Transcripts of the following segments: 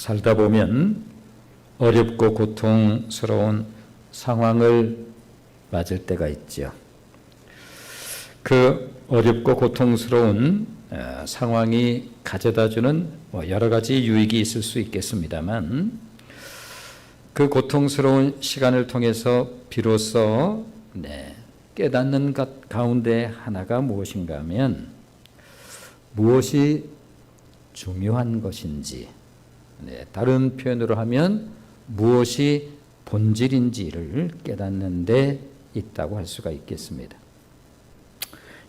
살다 보면 어렵고 고통스러운 상황을 맞을 때가 있죠. 그 어렵고 고통스러운 상황이 가져다주는 여러 가지 유익이 있을 수 있겠습니다만, 그 고통스러운 시간을 통해서 비로소 깨닫는 것 가운데 하나가 무엇인가 하면, 무엇이 중요한 것인지, 다른 표현으로 하면 무엇이 본질인지를 깨닫는 데 있다고 할 수가 있겠습니다.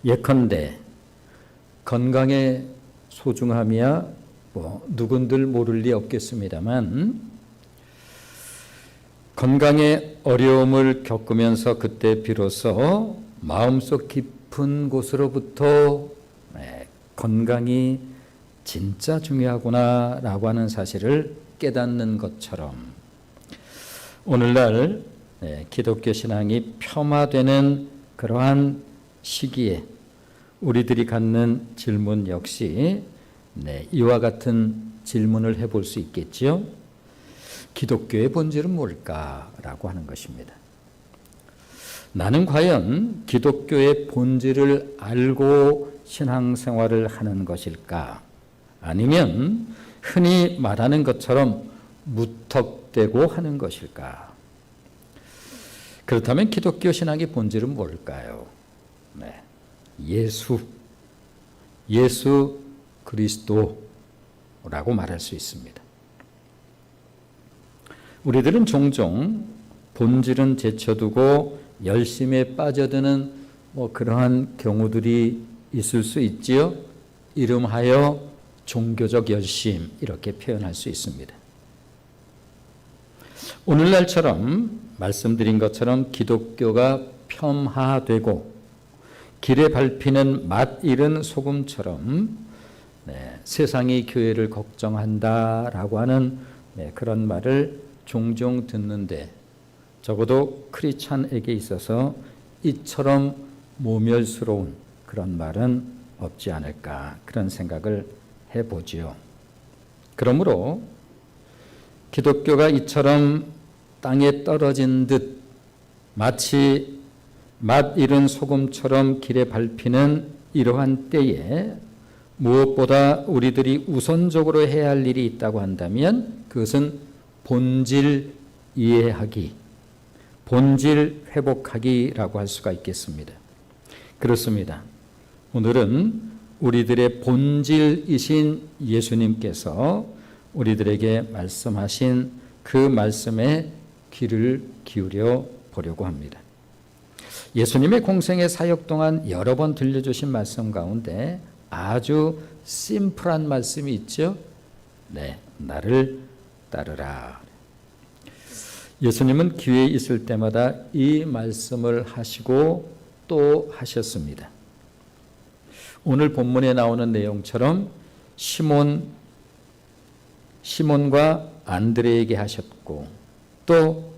예컨대 건강의 소중함이야 누군들 모를 리 없겠습니다만, 건강의 어려움을 겪으면서 그때 비로소 마음속 깊은 곳으로부터 건강이 진짜 중요하구나라고 하는 사실을 깨닫는 것처럼, 오늘날 기독교 신앙이 폄하되는 그러한 시기에 우리들이 갖는 질문 역시 이와 같은 질문을 해볼 수 있겠지요. 기독교의 본질은 뭘까라고 하는 것입니다. 나는 과연 기독교의 본질을 알고 신앙생활을 하는 것일까? 아니면 흔히 말하는 것처럼 무턱대고 하는 것일까? 그렇다면 기독교 신앙의 본질은 뭘까요? 예수 그리스도라고 말할 수 있습니다. 우리들은 종종 본질은 제쳐두고 열심에 빠져드는 그러한 경우들이 있을 수 있지요. 이름하여 종교적 열심, 이렇게 표현할 수 있습니다. 오늘날처럼 말씀드린 것처럼 기독교가 폄하되고 길에 밟히는 맛 잃은 소금처럼 세상이 교회를 걱정한다라고 하는 그런 말을 종종 듣는데, 적어도 크리스찬에게 있어서 이처럼 모멸스러운 그런 말은 없지 않을까, 그런 생각을 해보지요. 그러므로 기독교가 이처럼 땅에 떨어진 듯 마치 맛 잃은 소금처럼 길에 밟히는 이러한 때에 무엇보다 우리들이 우선적으로 해야 할 일이 있다고 한다면, 그것은 본질 이해하기, 본질 회복하기라고 할 수가 있겠습니다. 그렇습니다. 오늘은 우리들의 본질이신 예수님께서 우리들에게 말씀하신 그 말씀에 귀를 기울여 보려고 합니다. 예수님의 공생의 사역 동안 여러 번 들려주신 말씀 가운데 아주 심플한 말씀이 있죠. 나를 따르라. 예수님은 기회 있을 때마다 이 말씀을 하시고 또 하셨습니다. 오늘 본문에 나오는 내용처럼 시몬과 안드레에게 하셨고, 또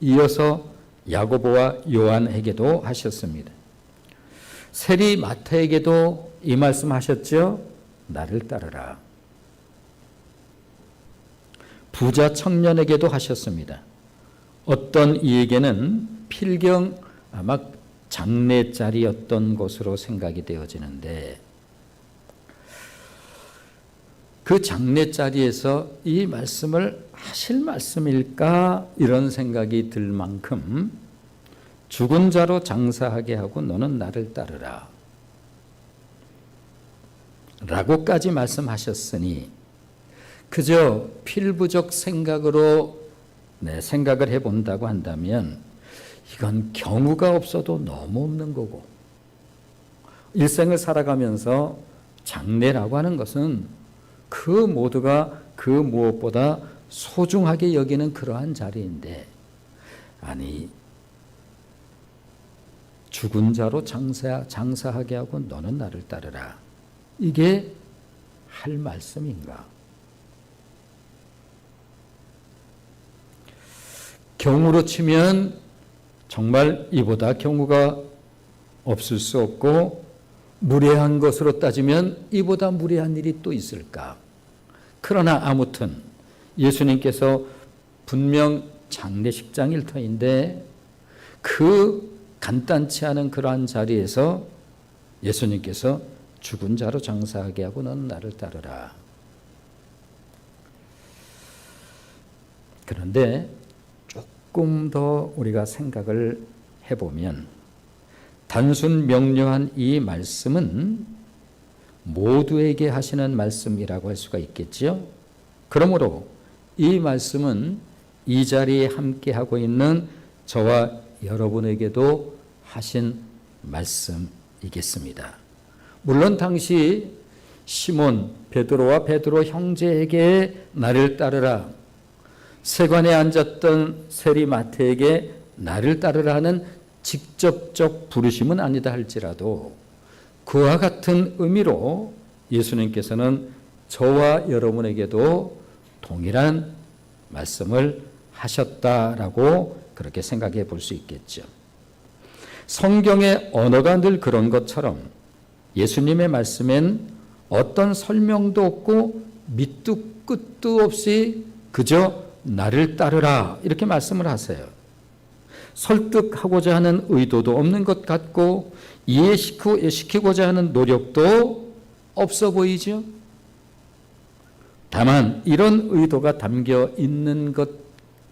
이어서 야고보와 요한에게도 하셨습니다. 세리 마태에게도 이 말씀 하셨죠. 나를 따르라. 부자 청년에게도 하셨습니다. 어떤 이에게는 필경 아마 장례자리였던 것으로 생각이 되어지는데, 그 장례자리에서 이 말씀을 하실 말씀일까 이런 생각이 들 만큼, 죽은 자로 장사하게 하고 너는 나를 따르라 라고까지 말씀하셨으니, 그저 필부적 생각으로 생각을 해본다고 한다면 이건 경우가 없어도 너무 없는 거고, 일생을 살아가면서 장례라고 하는 것은 그 모두가 그 무엇보다 소중하게 여기는 그러한 자리인데, 아니 죽은 자로 장사하게 하고 너는 나를 따르라, 이게 할 말씀인가? 경우로 치면 정말 이보다 경우가 없을 수 없고, 무례한 것으로 따지면 이보다 무례한 일이 또 있을까? 그러나 아무튼 예수님께서 분명 장례식장일 터인데 그 간단치 않은 그러한 자리에서 예수님께서 죽은 자로 장사하게 하고 너는 나를 따르라. 그런데 조금 더 우리가 생각을 해보면 단순 명료한 이 말씀은 모두에게 하시는 말씀이라고 할 수가 있겠지요. 그러므로 이 말씀은 이 자리에 함께하고 있는 저와 여러분에게도 하신 말씀이겠습니다. 물론 당시 시몬 베드로와 베드로 형제에게 나를 따르라, 세관에 앉았던 세리마태에게 나를 따르라는 직접적 부르심은 아니다 할지라도 그와 같은 의미로 예수님께서는 저와 여러분에게도 동일한 말씀을 하셨다라고 그렇게 생각해 볼 수 있겠죠. 성경의 언어가 늘 그런 것처럼 예수님의 말씀엔 어떤 설명도 없고 밑도 끝도 없이 그저 나를 따르라 이렇게 말씀을 하세요. 설득하고자 하는 의도도 없는 것 같고 이해시키고자 하는 노력도 없어 보이죠. 다만 이런 의도가 담겨 있는 것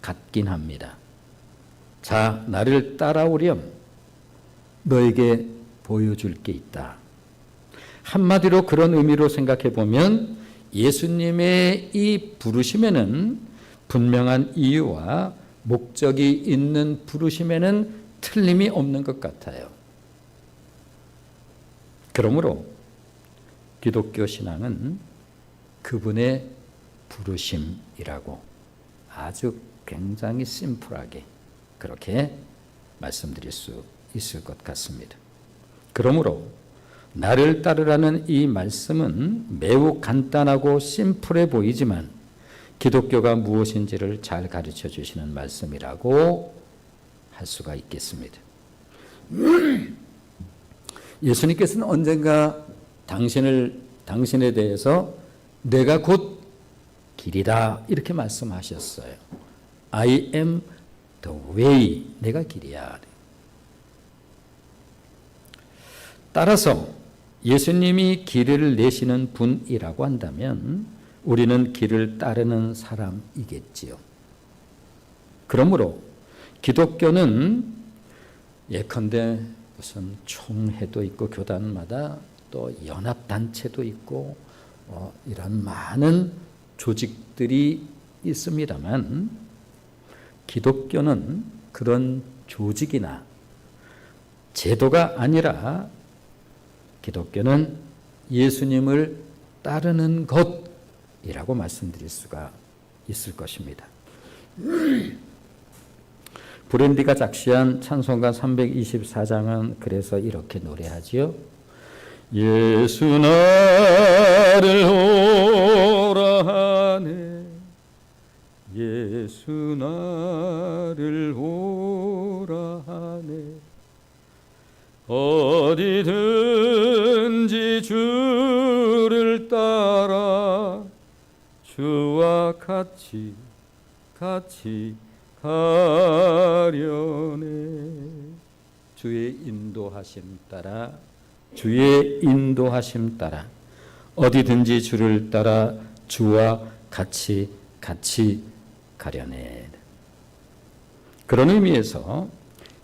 같긴 합니다. 자, 나를 따라오렴. 너에게 보여줄 게 있다. 한마디로 그런 의미로 생각해 보면 예수님의 이 부르심에는 분명한 이유와 목적이 있는 부르심에는 틀림이 없는 것 같아요. 그러므로 기독교 신앙은 그분의 부르심이라고 아주 굉장히 심플하게 그렇게 말씀드릴 수 있을 것 같습니다. 그러므로 나를 따르라는 이 말씀은 매우 간단하고 심플해 보이지만 기독교가 무엇인지를 잘 가르쳐 주시는 말씀이라고 할 수가 있겠습니다. 예수님께서는 언젠가 당신에 대해서 내가 곧 길이다 이렇게 말씀하셨어요. I am the way. 내가 길이야. 따라서 예수님이 길을 내시는 분이라고 한다면 우리는 길을 따르는 사람이겠지요. 그러므로 기독교는 예컨대 무슨 총회도 있고 교단마다 또 연합단체도 있고 이런 많은 조직들이 있습니다만 기독교는 그런 조직이나 제도가 아니라 기독교는 예수님을 따르는 것이라고 말씀드릴 수가 있을 것입니다. 브랜디가 작시한 찬송가 324장은 그래서 이렇게 노래하지요. 예수 나를 오라 하네 예수 나를 오라 하네 어디든지 주를 따라 주와 같이 가려네. 주의 인도하심 따라 어디든지 주를 따라 주와 같이 가려네. 그런 의미에서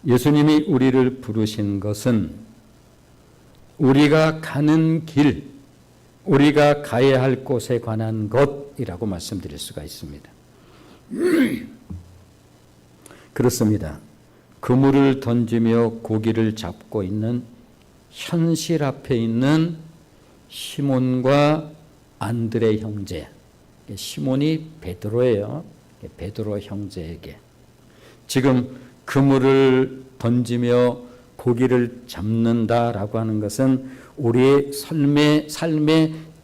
예수님이 우리를 부르신 것은 우리가 가는 길, 우리가 가야 할 곳에 관한 것이라고 말씀드릴 수가 있습니다. 그렇습니다. 그물을 던지며 고기를 잡고 있는 현실 앞에 있는 시몬과 안드레 형제, 시몬이 베드로예요. 베드로 형제에게 지금 그물을 던지며 고기를 잡는다라고 하는 것은 우리의 삶의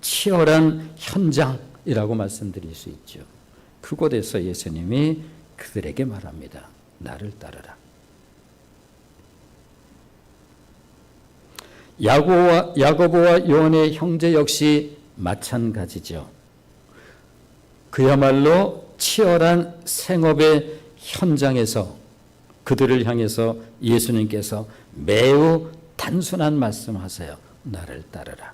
치열한 현장이라고 말씀드릴 수 있죠. 그곳에서 예수님이 그들에게 말합니다. 나를 따르라. 야고보와 요한의 형제 역시 마찬가지죠. 그야말로 치열한 생업의 현장에서 그들을 향해서 예수님께서 매우 단순한 말씀하세요. 나를 따르라.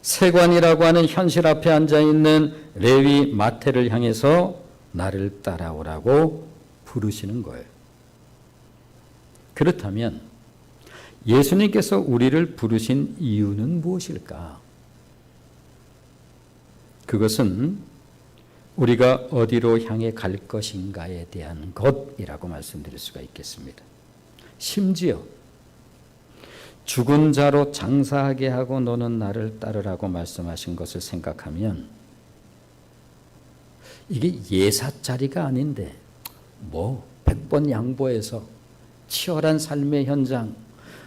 세관이라고 하는 현실 앞에 앉아있는 레위 마태를 향해서 나를 따라오라고 부르시는 거예요. 그렇다면 예수님께서 우리를 부르신 이유는 무엇일까? 그것은 우리가 어디로 향해 갈 것인가에 대한 것이라고 말씀드릴 수가 있겠습니다. 심지어 죽은 자로 장사하게 하고 너는 나를 따르라고 말씀하신 것을 생각하면 이게 예사짜리가 아닌데 100번 양보해서 치열한 삶의 현장,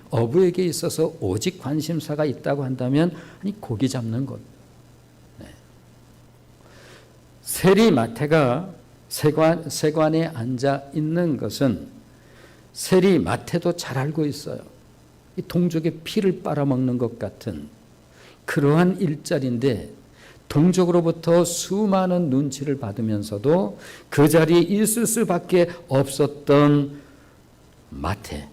어부에게 있어서 오직 관심사가 있다고 한다면 고기 잡는 것. 세리 마태가 세관에 앉아 있는 것은 세리 마태도 잘 알고 있어요. 이 동족의 피를 빨아먹는 것 같은 그러한 일자리인데 동족으로부터 수많은 눈치를 받으면서도 그 자리에 있을 수밖에 없었던 마태,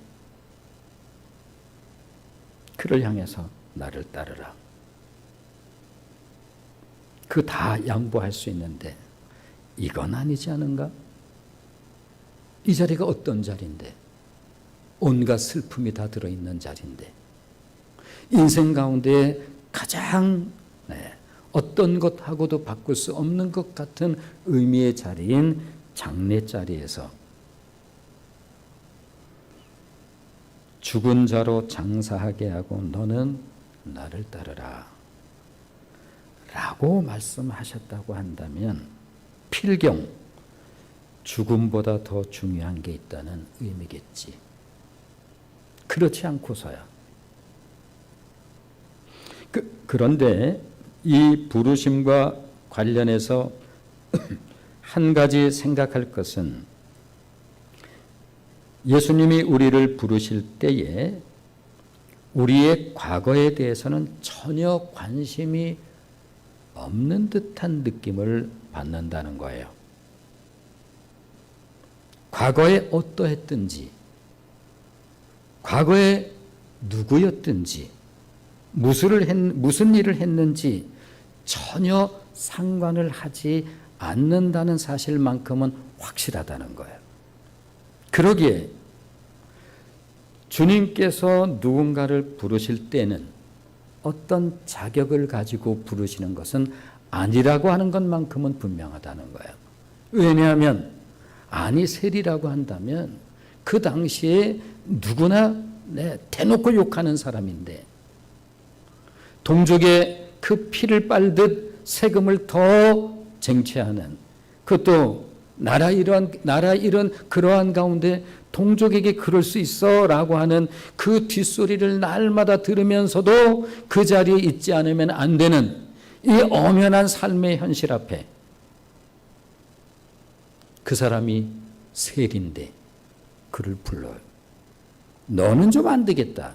그를 향해서 나를 따르라. 그 다 양보할 수 있는데 이건 아니지 않은가? 이 자리가 어떤 자리인데, 온갖 슬픔이 다 들어있는 자리인데, 인생 가운데 가장 어떤 것하고도 바꿀 수 없는 것 같은 의미의 자리인 장례 자리에서 죽은 자로 장사하게 하고 너는 나를 따르라 라고 말씀하셨다고 한다면 필경 죽음보다 더 중요한 게 있다는 의미겠지. 그렇지 않고서야. 그런데 이 부르심과 관련해서 한 가지 생각할 것은 예수님이 우리를 부르실 때에 우리의 과거에 대해서는 전혀 관심이 없는 듯한 느낌을 받는다는 거예요. 과거에 어떠했든지, 과거에 누구였든지, 무슨 일을 했는지 전혀 상관을 하지 않는다는 사실만큼은 확실하다는 거예요. 그러기에 주님께서 누군가를 부르실 때는 어떤 자격을 가지고 부르시는 것은 아니라고 하는 것만큼은 분명하다는 거예요. 왜냐하면 세리라고 한다면 그 당시에 누구나 대놓고 욕하는 사람인데 동족의 그 피를 빨듯 세금을 더 쟁취하는, 그것도 나라 이런 그러한 가운데 동족에게 그럴 수 있어 라고 하는 그 뒷소리를 날마다 들으면서도 그 자리에 있지 않으면 안 되는 이 엄연한 삶의 현실 앞에 그 사람이 세리인데 그를 불러요. 너는 좀 안 되겠다.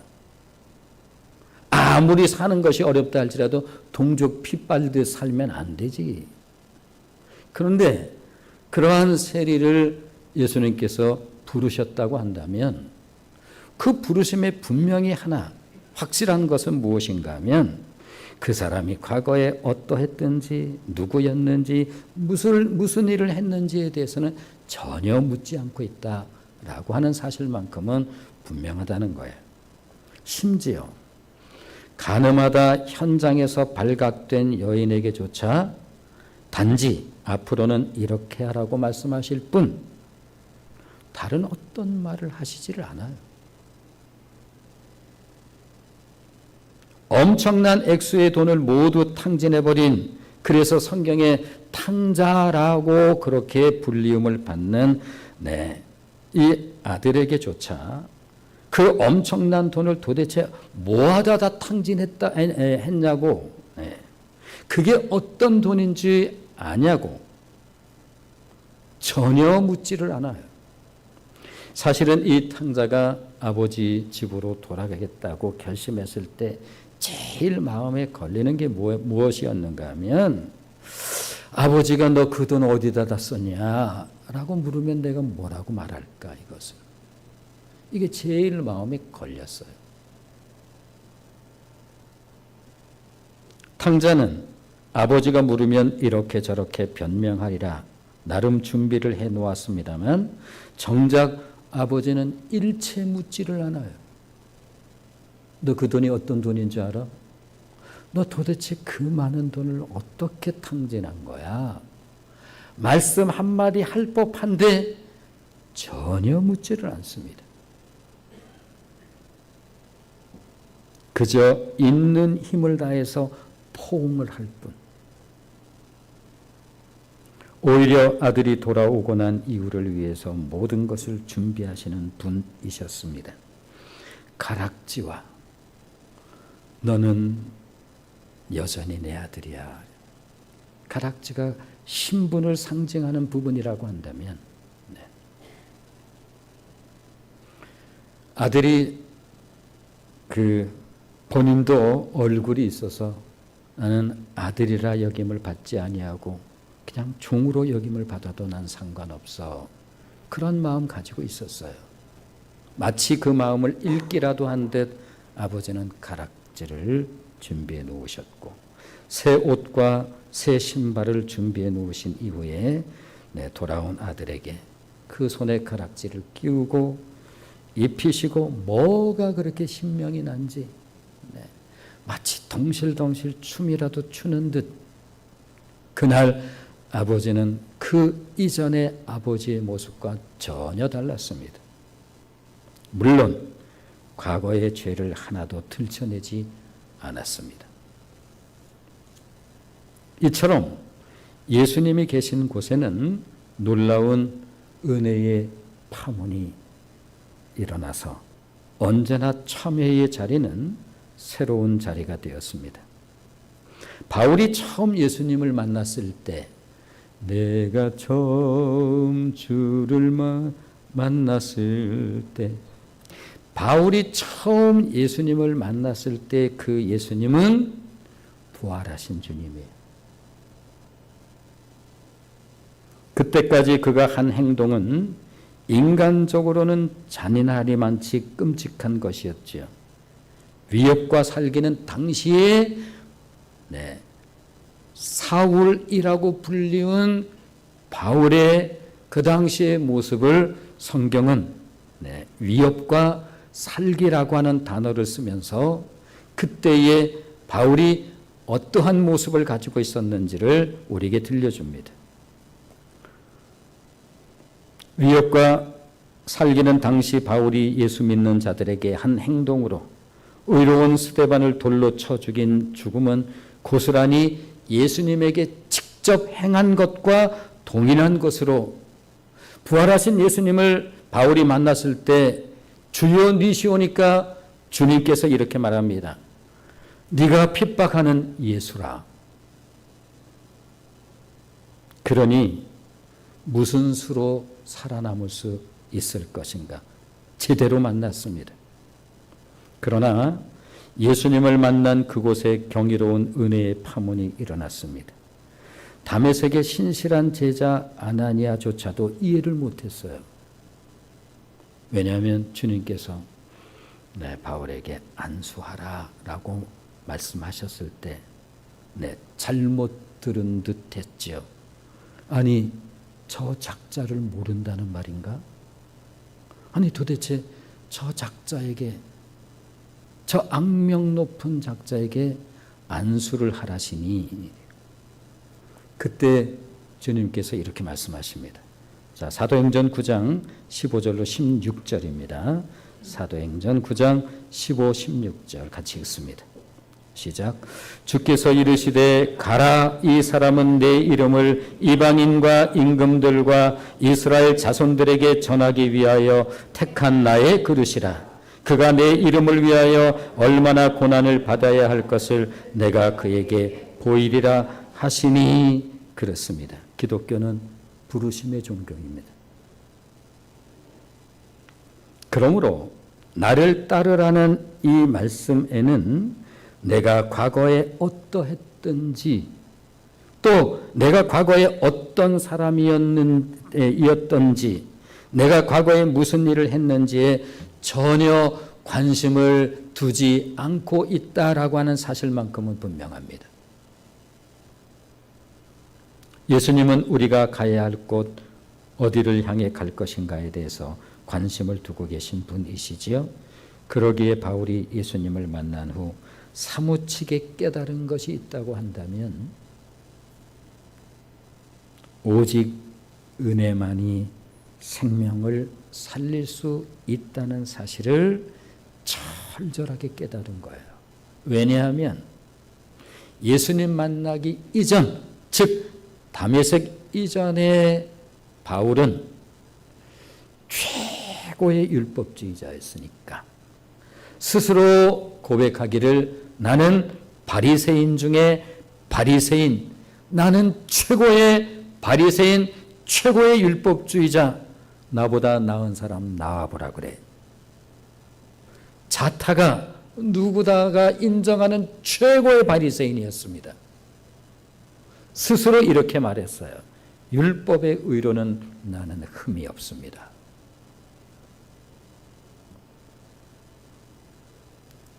아무리 사는 것이 어렵다 할지라도 동족 피 빨듯 살면 안 되지. 그런데 그러한 세리를 예수님께서 부르셨다고 한다면 그 부르심에 분명히 하나 확실한 것은 무엇인가 하면 그 사람이 과거에 어떠했든지 누구였는지 무슨 일을 했는지에 대해서는 전혀 묻지 않고 있다라고 하는 사실만큼은 분명하다는 거예요. 심지어 가늠하다 현장에서 발각된 여인에게조차 단지 앞으로는 이렇게 하라고 말씀하실 뿐 다른 어떤 말을 하시지를 않아요. 엄청난 액수의 돈을 모두 탕진해버린, 그래서 성경에 탕자라고 그렇게 불리움을 받는 이 아들에게조차 그 엄청난 돈을 도대체 뭐하다 다 탕진했냐고, 그게 어떤 돈인지 아냐고 전혀 묻지를 않아요. 사실은 이 탕자가 아버지 집으로 돌아가겠다고 결심했을 때 제일 마음에 걸리는 게 무엇이었는가 하면 아버지가 너 그 돈 어디다 다 썼냐? 라고 물으면 내가 뭐라고 말할까 이것을. 이게 제일 마음에 걸렸어요. 탕자는 아버지가 물으면 이렇게 저렇게 변명하리라 나름 준비를 해 놓았습니다만 정작 아버지는 일체 묻지를 않아요. 너 그 돈이 어떤 돈인 줄 알아? 너 도대체 그 많은 돈을 어떻게 탕진한 거야? 말씀 한마디 할 법한데 전혀 묻지를 않습니다. 그저 있는 힘을 다해서 포옹을 할 뿐. 오히려 아들이 돌아오고 난 이후를 위해서 모든 것을 준비하시는 분이셨습니다. 가락지와 너는 여전히 내 아들이야. 가락지가 신분을 상징하는 부분이라고 한다면 네. 아들이 본인도 얼굴이 있어서 나는 아들이라 여김을 받지 아니하고 그냥 종으로 여김을 받아도 난 상관없어. 그런 마음 가지고 있었어요. 마치 그 마음을 읽기라도 한 듯 아버지는 가락지를 준비해 놓으셨고 새 옷과 새 신발을 준비해 놓으신 이후에 돌아온 아들에게 그 손에 가락지를 끼우고 입히시고 뭐가 그렇게 신명이 난지 마치 덩실덩실 춤이라도 추는 듯 그날 아버지는 그 이전의 아버지의 모습과 전혀 달랐습니다. 물론 과거의 죄를 하나도 들춰내지 않았습니다. 이처럼 예수님이 계신 곳에는 놀라운 은혜의 파문이 일어나서 언제나 참회의 자리는 새로운 자리가 되었습니다. 바울이 처음 예수님을 만났을 때 내가 처음 주를 만났을 때 바울이 처음 예수님을 만났을 때 그 예수님은 부활하신 주님이에요. 그때까지 그가 한 행동은 인간적으로는 잔인하리만치 끔찍한 것이었죠. 위협과 살기는 당시에 사울이라고 불리운 바울의 그 당시의 모습을 성경은 위협과 살기라고 하는 단어를 쓰면서 그때의 바울이 어떠한 모습을 가지고 있었는지를 우리에게 들려줍니다. 위협과 살기는 당시 바울이 예수 믿는 자들에게 한 행동으로 의로운 스데반을 돌로 쳐 죽인 죽음은 고스란히 예수님에게 직접 행한 것과 동일한 것으로 부활하신 예수님을 바울이 만났을 때 주여 니시오니까 주님께서 이렇게 말합니다. 네가 핍박하는 예수라. 그러니 무슨 수로 살아남을 수 있을 것인가? 제대로 만났습니다. 그러나 예수님을 만난 그곳에 경이로운 은혜의 파문이 일어났습니다. 다메섹의 신실한 제자 아나니아조차도 이해를 못했어요. 왜냐하면 주님께서 바울에게 안수하라라고 말씀하셨을 때 잘못 들은 듯 했죠. 아니 저 작자를 모른다는 말인가? 아니 도대체 저 작자에게 저 악명 높은 작자에게 안수를 하라시니 그때 주님께서 이렇게 말씀하십니다. 자, 사도행전 9장 15절로 16절입니다. 사도행전 9장 15, 16절 같이 읽습니다. 시작. 주께서 이르시되 가라 이 사람은 내 이름을 이방인과 임금들과 이스라엘 자손들에게 전하기 위하여 택한 나의 그릇이라. 그가 내 이름을 위하여 얼마나 고난을 받아야 할 것을 내가 그에게 보이리라 하시니 그렇습니다. 기독교는 부르심의 종교입니다. 그러므로 나를 따르라는 이 말씀에는 내가 과거에 어떠했든지 또 내가 과거에 어떤 사람이었던지, 내가 과거에 무슨 일을 했는지에 전혀 관심을 두지 않고 있다라고 하는 사실만큼은 분명합니다. 예수님은 우리가 가야 할 곳, 어디를 향해 갈 것인가에 대해서 관심을 두고 계신 분이시지요. 그러기에 바울이 예수님을 만난 후 사무치게 깨달은 것이 있다고 한다면 오직 은혜만이 생명을 살릴 수 있다는 사실을 철저하게 깨달은 거예요. 왜냐하면 예수님 만나기 이전, 즉 다메섹 이전에 바울은 최고의 율법주의자였으니까 스스로 고백하기를 나는 바리새인 중에 바리새인, 나는 최고의 바리새인, 최고의 율법주의자, 나보다 나은 사람 나와보라 그래. 자타가 누구다가 인정하는 최고의 바리새인이었습니다. 스스로 이렇게 말했어요. 율법의 의로는 나는 흠이 없습니다.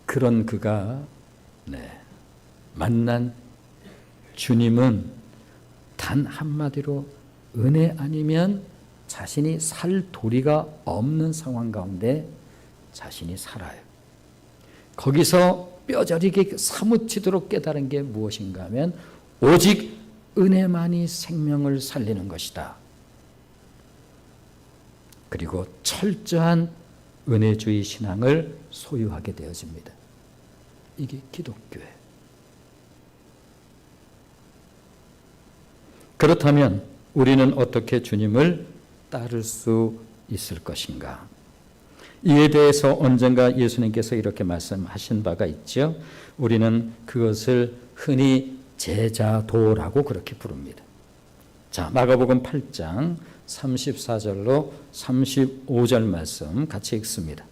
그런 그가 만난 주님은 단 한마디로 은혜 아니면 자신이 살 도리가 없는 상황 가운데 자신이 살아요. 거기서 뼈저리게 사무치도록 깨달은 게 무엇인가 하면 오직 은혜만이 생명을 살리는 것이다. 그리고 철저한 은혜주의 신앙을 소유하게 되어집니다. 이게 기독교예요. 그렇다면 우리는 어떻게 주님을 따를 수 있을 것인가? 이에 대해서 언젠가 예수님께서 이렇게 말씀하신 바가 있죠. 우리는 그것을 흔히 제자도라고 그렇게 부릅니다. 자, 마가복음 8장 34절로 35절 말씀 같이 읽습니다.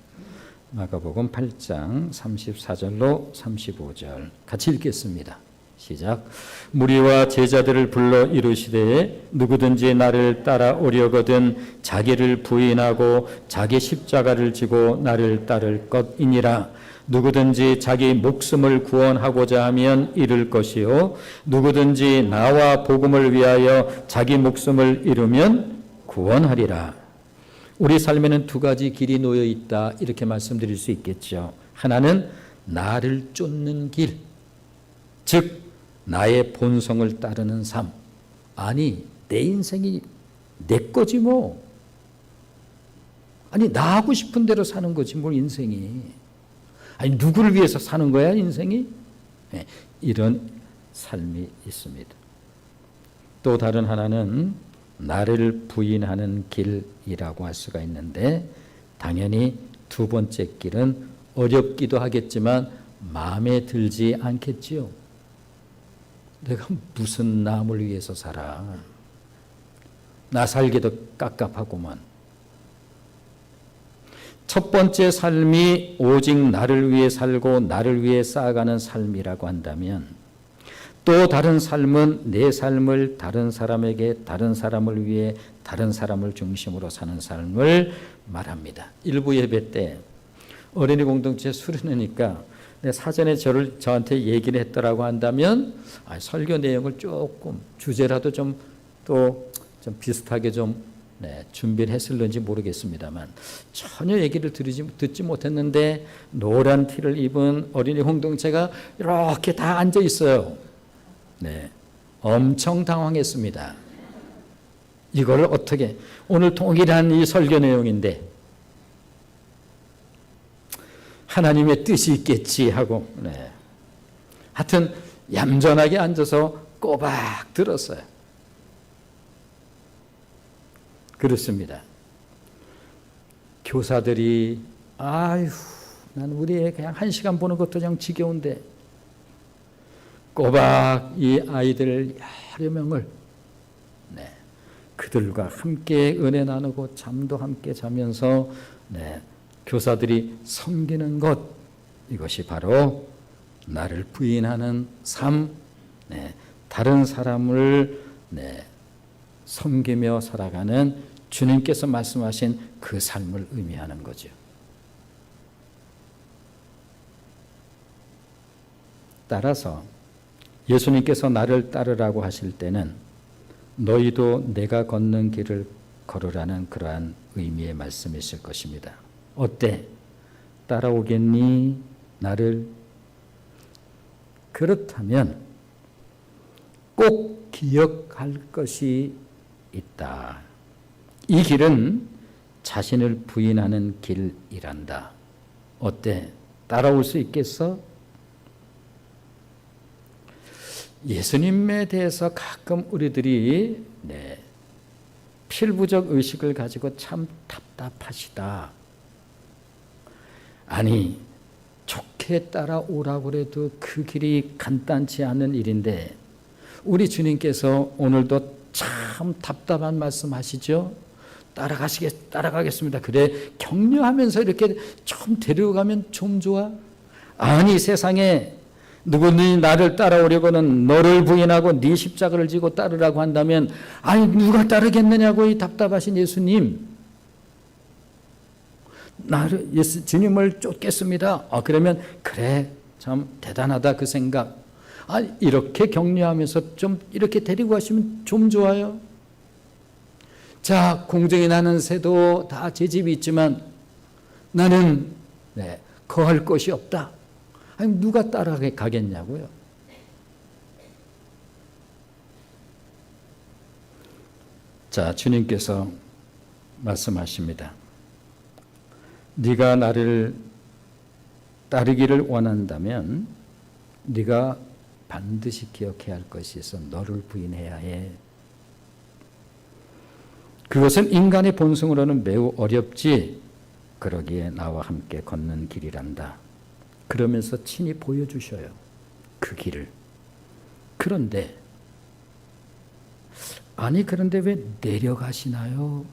마가복음 8장 34절로 35절 같이 읽겠습니다. 시작. 무리와 제자들을 불러 이르시되 누구든지 나를 따라오려거든 자기를 부인하고 자기 십자가를 지고 나를 따를 것이니라. 누구든지 자기 목숨을 구원하고자 하면 잃을 것이요 누구든지 나와 복음을 위하여 자기 목숨을 잃으면 구원하리라. 우리 삶에는 두 가지 길이 놓여 있다 이렇게 말씀드릴 수 있겠죠. 하나는 나를 쫓는 길, 즉 나의 본성을 따르는 삶. 아니 내 인생이 내 거지 뭐. 아니 나 하고 싶은 대로 사는 거지 뭘 인생이. 아니 누구를 위해서 사는 거야 인생이? 네, 이런 삶이 있습니다. 또 다른 하나는 나를 부인하는 길이라고 할 수가 있는데 당연히 두 번째 길은 어렵기도 하겠지만 마음에 들지 않겠지요. 내가 무슨 남을 위해서 살아. 나 살기도 깝깝하고만. 첫 번째 삶이 오직 나를 위해 살고 나를 위해 쌓아가는 삶이라고 한다면 또 다른 삶은 내 삶을 다른 사람에게 다른 사람을 위해 다른 사람을 중심으로 사는 삶을 말합니다. 일부 예배 때 어린이 공동체 수련회니까 사전에 저한테 얘기를 했더라고 한다면 설교 내용을 조금 주제라도 좀 비슷하게 준비를 했을는지 모르겠습니다만 전혀 얘기를 듣지 못했는데 노란 티를 입은 어린이 공동체가 이렇게 다 앉아 있어요. 네, 엄청 당황했습니다. 이거를 어떻게 오늘 동일한 이 설교 내용인데 하나님의 뜻이 있겠지 하고 하여튼 얌전하게 앉아서 꼬박 들었어요. 그렇습니다. 교사들이 아유 난 우리 애 그냥 1시간 보는 것도 그냥 지겨운데 꼬박 이 아이들 여러 명을 그들과 함께 은혜 나누고 잠도 함께 자면서 교사들이 섬기는 것, 이것이 바로 나를 부인하는 삶, 다른 사람을 섬기며 살아가는 주님께서 말씀하신 그 삶을 의미하는 거죠. 따라서 예수님께서 나를 따르라고 하실 때는 너희도 내가 걷는 길을 걸으라는 그러한 의미의 말씀이실 것입니다. 어때? 따라오겠니? 나를? 그렇다면 꼭 기억할 것이 있다. 이 길은 자신을 부인하는 길이란다. 어때? 따라올 수 있겠어? 예수님에 대해서 가끔 우리들이 필부적 의식을 가지고 참 답답하시다. 아니, 좋게 따라오라고 해도 그 길이 간단치 않은 일인데 우리 주님께서 오늘도 참 답답한 말씀 하시죠? 따라가겠습니다. 그래, 격려하면서 이렇게 좀 데려가면 좀 좋아? 아니, 세상에 누구니 나를 따라오려고는 너를 부인하고 네 십자가를 지고 따르라고 한다면 아니 누가 따르겠느냐고 이 답답하신 예수님. 주님을 쫓겠습니다. 그러면 그래 참 대단하다 그 생각. 이렇게 격려하면서 좀 이렇게 데리고 가시면 좀 좋아요. 자, 공중에 나는 새도 다 제 집이 있지만 나는 거할 곳이 없다. 아니 누가 따라가겠냐고요. 자, 주님께서 말씀하십니다. 네가 나를 따르기를 원한다면 네가 반드시 기억해야 할 것이 있어. 너를 부인해야 해. 그것은 인간의 본성으로는 매우 어렵지. 그러기에 나와 함께 걷는 길이란다. 그러면서 친히 보여주셔요. 그 길을. 그런데 왜 내려가시나요?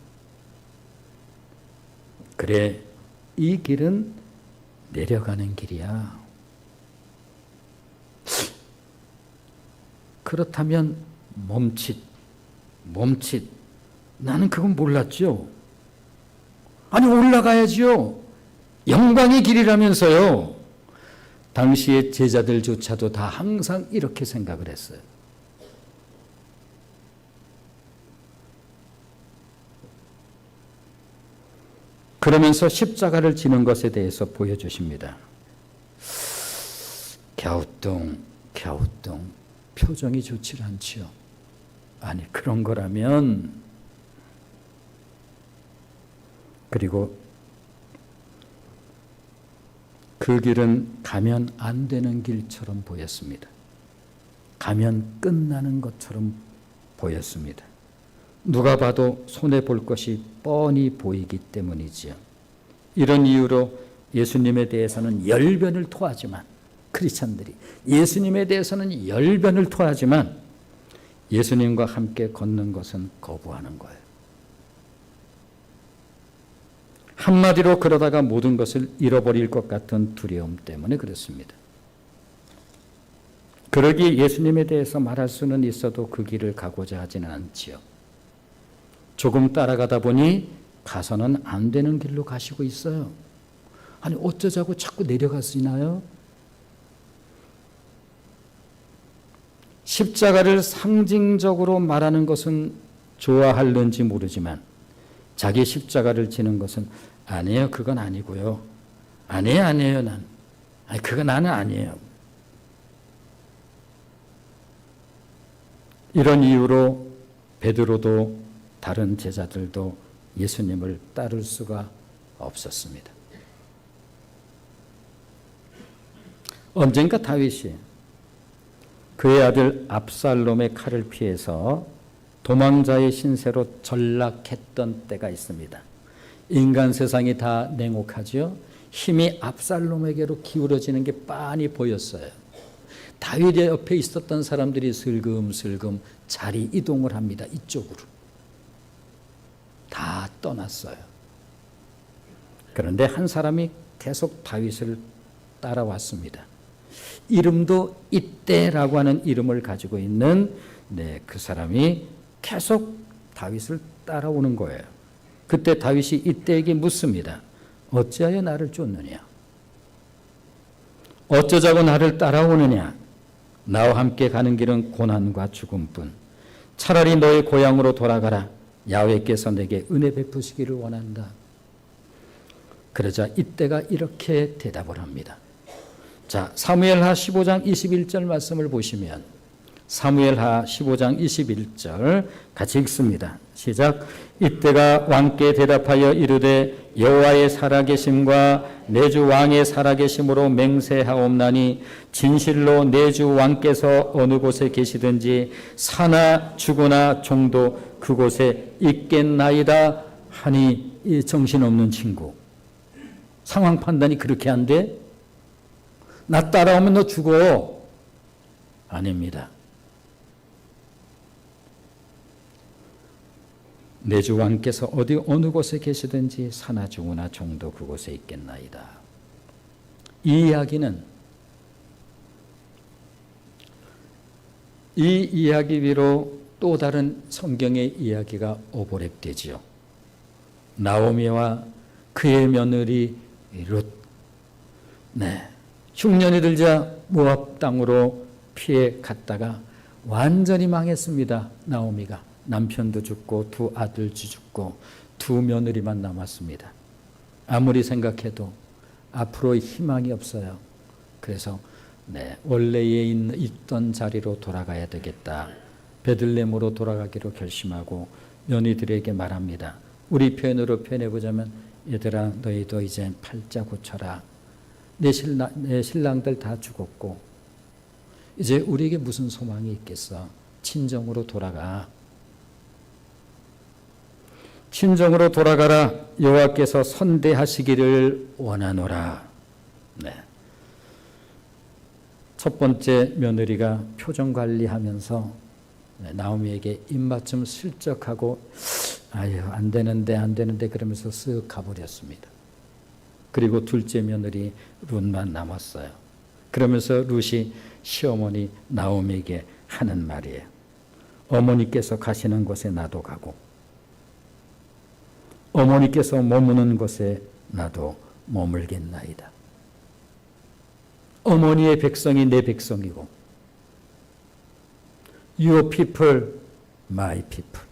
그래, 이 길은 내려가는 길이야. 그렇다면 멈칫. 나는 그건 몰랐죠. 아니 올라가야지요. 영광의 길이라면서요. 당시의 제자들조차도 다 항상 이렇게 생각을 했어요. 그러면서 십자가를 지는 것에 대해서 보여주십니다. 갸우뚱 표정이 좋지 않지요. 아니 그런 거라면 그리고 그 길은 가면 안 되는 길처럼 보였습니다. 가면 끝나는 것처럼 보였습니다. 누가 봐도 손해볼 것이 뻔히 보이기 때문이지요. 이런 이유로 예수님에 대해서는 열변을 토하지만 크리스찬들이 예수님에 대해서는 열변을 토하지만 예수님과 함께 걷는 것은 거부하는 거예요. 한마디로 그러다가 모든 것을 잃어버릴 것 같은 두려움 때문에 그렇습니다. 그러기에 예수님에 대해서 말할 수는 있어도 그 길을 가고자 하지는 않지요. 조금 따라가다 보니 가서는 안 되는 길로 가시고 있어요. 아니 어쩌자고 자꾸 내려가시나요? 십자가를 상징적으로 말하는 것은 좋아할는지 모르지만 자기 십자가를 지는 것은 아니에요. 그건 아니고요. 아니에요. 그건 나는 아니에요. 이런 이유로 베드로도 다른 제자들도 예수님을 따를 수가 없었습니다. 언젠가 다윗이 그의 아들 압살롬의 칼을 피해서 도망자의 신세로 전락했던 때가 있습니다. 인간 세상이 다 냉혹하죠. 힘이 압살롬에게로 기울어지는 게 빤히 보였어요. 다윗의 옆에 있었던 사람들이 슬금슬금 자리 이동을 합니다. 이쪽으로. 다 떠났어요. 그런데 한 사람이 계속 다윗을 따라왔습니다. 이름도 이때라고 하는 이름을 가지고 있는 그 사람이 계속 다윗을 따라오는 거예요. 그때 다윗이 이때에게 묻습니다. 어찌하여 나를 쫓느냐? 어쩌자고 나를 따라오느냐? 나와 함께 가는 길은 고난과 죽음뿐. 차라리 너의 고향으로 돌아가라. 야훼께서 내게 은혜 베푸시기를 원한다. 그러자 이때가 이렇게 대답을 합니다. 자, 사무엘하 15장 21절 말씀을 보시면 사무엘하 15장 21절 같이 읽습니다. 시작. 이때가 왕께 대답하여 이르되 여호와의 살아계심과 내 주 왕의 살아계심으로 맹세하옵나니 진실로 내 주 왕께서 어느 곳에 계시든지 사나 죽으나 종도 그곳에 있겠나이다 하니. 이 정신없는 친구, 상황 판단이 그렇게 안 돼? 나 따라오면 너 죽어. 아닙니다. 내 주 왕께서 어느 곳에 계시든지 사나 죽으나 종도 그곳에 있겠나이다. 이 이야기는 이 이야기 위로 또 다른 성경의 이야기가 오버랩되지요. 나오미와 그의 며느리 룻. 흉년이 들자 모압 땅으로 피해 갔다가 완전히 망했습니다. 나오미가. 남편도 죽고 두 아들도 죽고 두 며느리만 남았습니다. 아무리 생각해도 앞으로 희망이 없어요. 그래서 원래에 있던 자리로 돌아가야 되겠다. 베들레헴으로 돌아가기로 결심하고 며느리들에게 말합니다. 우리 표현으로 표현해보자면 얘들아 너희도 이제 팔자 고쳐라. 내 신랑들 다 죽었고 이제 우리에게 무슨 소망이 있겠어. 친정으로 돌아가. 친정으로 돌아가라. 여호와께서 선대하시기를 원하노라. 첫 번째 며느리가 표정 관리하면서 나오미에게 입맞춤 슬쩍하고 아유 안 되는데 그러면서 쓱 가버렸습니다. 그리고 둘째 며느리 룻만 남았어요. 그러면서 룻이 시어머니 나오미에게 하는 말이에요. 어머니께서 가시는 곳에 나도 가고 어머니께서 머무는 곳에 나도 머물겠나이다. 어머니의 백성이 내 백성이고 Your people, my people.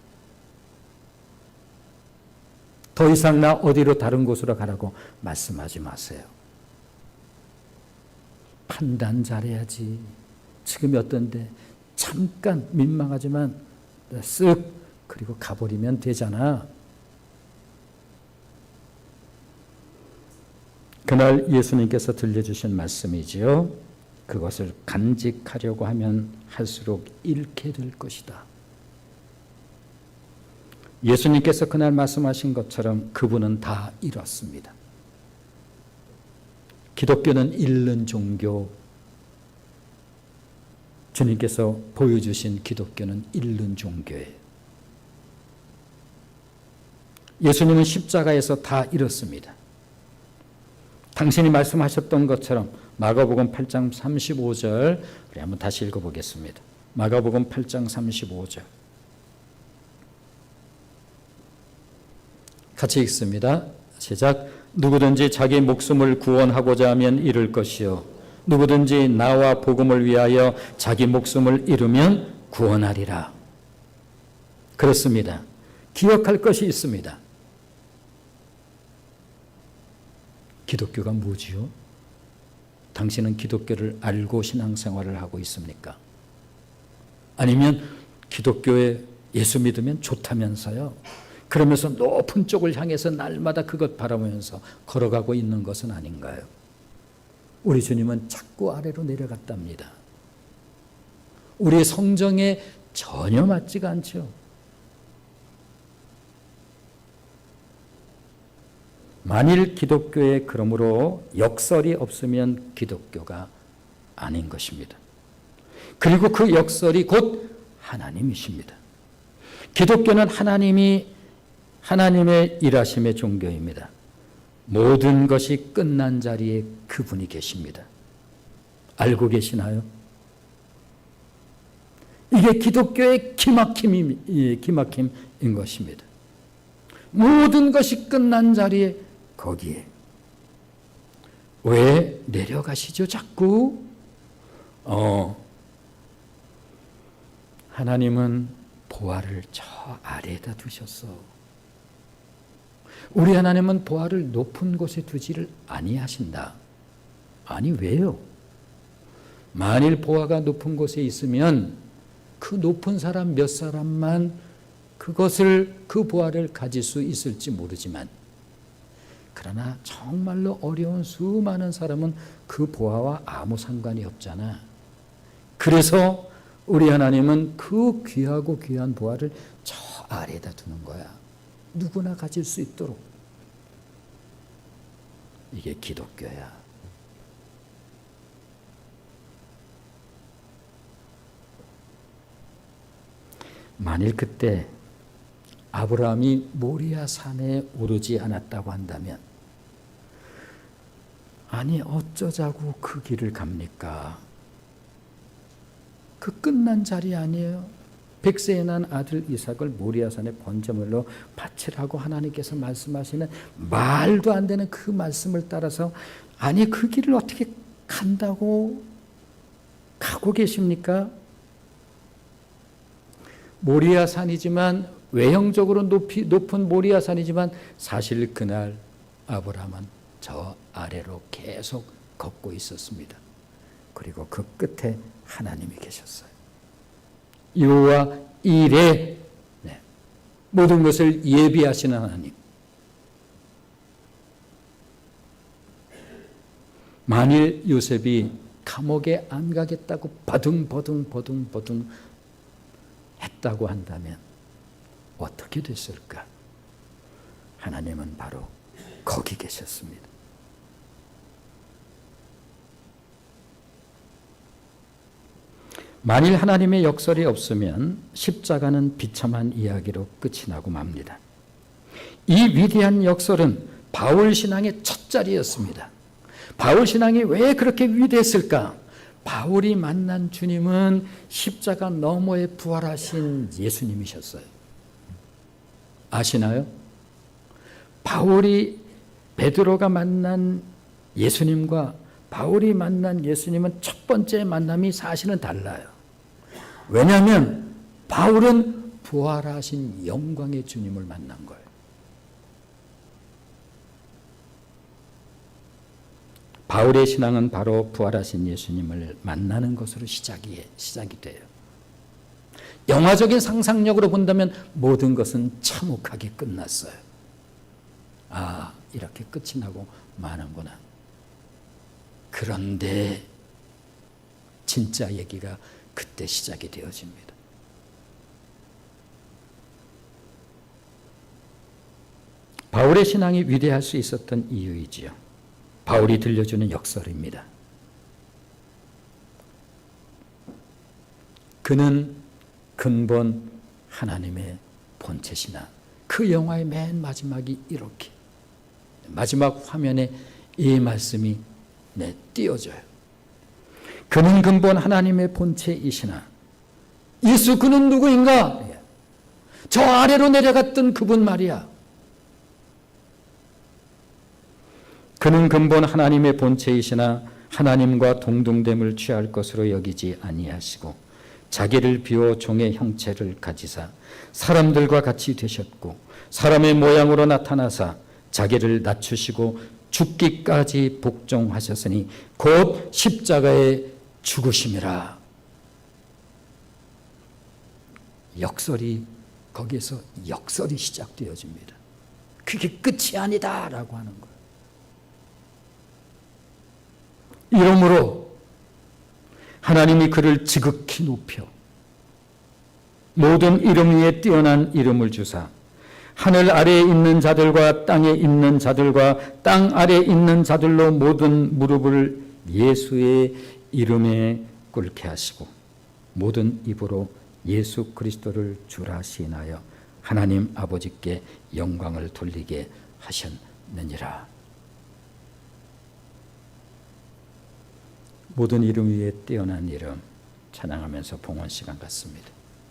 더 이상 나 어디로 다른 곳으로 가라고 말씀하지 마세요. 판단 잘해야지. 지금이 어떤데 잠깐 민망하지만 쓱 그리고 가버리면 되잖아. 그날 예수님께서 들려주신 말씀이지요. 그것을 간직하려고 하면 할수록 잃게 될 것이다. 예수님께서 그날 말씀하신 것처럼 그분은 다 잃었습니다. 기독교는 잃는 종교. 주님께서 보여주신 기독교는 잃는 종교예요. 예수님은 십자가에서 다 잃었습니다. 당신이 말씀하셨던 것처럼 마가복음 8장 35절 우리 한번 다시 읽어보겠습니다. 마가복음 8장 35절 같이 읽습니다. 시작. 누구든지 자기 목숨을 구원하고자 하면 잃을 것이요 누구든지 나와 복음을 위하여 자기 목숨을 잃으면 구원하리라. 그렇습니다. 기억할 것이 있습니다. 기독교가 뭐지요? 당신은 기독교를 알고 신앙생활을 하고 있습니까? 아니면 기독교에 예수 믿으면 좋다면서요? 그러면서 높은 쪽을 향해서 날마다 그것 바라보면서 걸어가고 있는 것은 아닌가요? 우리 주님은 자꾸 아래로 내려갔답니다. 우리의 성정에 전혀 맞지가 않죠. 만일 기독교에 그러므로 역설이 없으면 기독교가 아닌 것입니다. 그리고 그 역설이 곧 하나님이십니다. 기독교는 하나님의 일하심의 종교입니다. 모든 것이 끝난 자리에 그분이 계십니다. 알고 계시나요? 이게 기독교의 기막힘인 것입니다. 모든 것이 끝난 자리에 거기에 왜 내려가시죠? 자꾸 하나님은 보화를 저 아래에다 두셨어. 우리 하나님은 보화를 높은 곳에 두지를 아니하신다. 아니 왜요? 만일 보화가 높은 곳에 있으면 그 높은 사람 몇 사람만 그 보화를 가질 수 있을지 모르지만, 그러나 정말로 어려운 수많은 사람은 그 보화와 아무 상관이 없잖아. 그래서 우리 하나님은 그 귀하고 귀한 보화를 저 아래에다 두는 거야. 누구나 가질 수 있도록. 이게 기독교야. 만일 그때 아브라함이 모리아 산에 오르지 않았다고 한다면, 아니 어쩌자고 그 길을 갑니까? 그 끝난 자리 아니에요? 100세에 난 아들 이삭을 모리아 산에 번제물로 바치라고 하나님께서 말씀하시는 말도 안 되는 그 말씀을 따라서, 아니 그 길을 어떻게 간다고 가고 계십니까? 모리아 산이지만, 외형적으로 높은 모리아 산이지만 사실 그날 아브라함은 저 아래로 계속 걷고 있었습니다. 그리고 그 끝에 하나님이 계셨어요. 여호와 이레, 모든 것을 예비하시는 하나님. 만일 요셉이 감옥에 안 가겠다고 버둥버둥 했다고 한다면 어떻게 됐을까? 하나님은 바로 거기 계셨습니다. 만일 하나님의 역설이 없으면 십자가는 비참한 이야기로 끝이 나고 맙니다. 이 위대한 역설은 바울 신앙의 첫 자리였습니다. 바울 신앙이 왜 그렇게 위대했을까? 바울이 만난 주님은 십자가 너머에 부활하신 예수님이셨어요. 아시나요? 베드로가 만난 예수님과 바울이 만난 예수님은 첫 번째 만남이 사실은 달라요. 왜냐하면 바울은 부활하신 영광의 주님을 만난 거예요. 바울의 신앙은 바로 부활하신 예수님을 만나는 것으로 시작이 돼요. 영화적인 상상력으로 본다면 모든 것은 참혹하게 끝났어요. 아, 이렇게 끝이 나고 마는구나. 그런데 진짜 얘기가 그때 시작이 되어집니다. 바울의 신앙이 위대할 수 있었던 이유이지요. 바울이 들려주는 역설입니다. 그는 근본 하나님의 본체시나, 그 영화의 맨 마지막이 이렇게, 마지막 화면에 이 말씀이 띄어져요. 그는 근본 하나님의 본체이시나. 예수 그는 누구인가? 저 아래로 내려갔던 그분 말이야. 그는 근본 하나님의 본체이시나 하나님과 동등됨을 취할 것으로 여기지 아니하시고 자기를 비워 종의 형체를 가지사 사람들과 같이 되셨고 사람의 모양으로 나타나사 자기를 낮추시고 죽기까지 복종하셨으니 곧 십자가에 죽으심이라. 거기에서 역설이 시작되어집니다. 그게 끝이 아니다라고 하는 거예요. 이러므로 하나님이 그를 지극히 높여 모든 이름 위에 뛰어난 이름을 주사 하늘 아래에 있는 자들과 땅에 있는 자들과 땅 아래에 있는 자들로 모든 무릎을 예수의 이름에 꿇게 하시고 모든 입으로 예수 그리스도를 주라 시인하여 하나님 아버지께 영광을 돌리게 하셨느니라. 모든 이름 위에 뛰어난 이름 찬양하면서 봉헌 시간 갖습니다.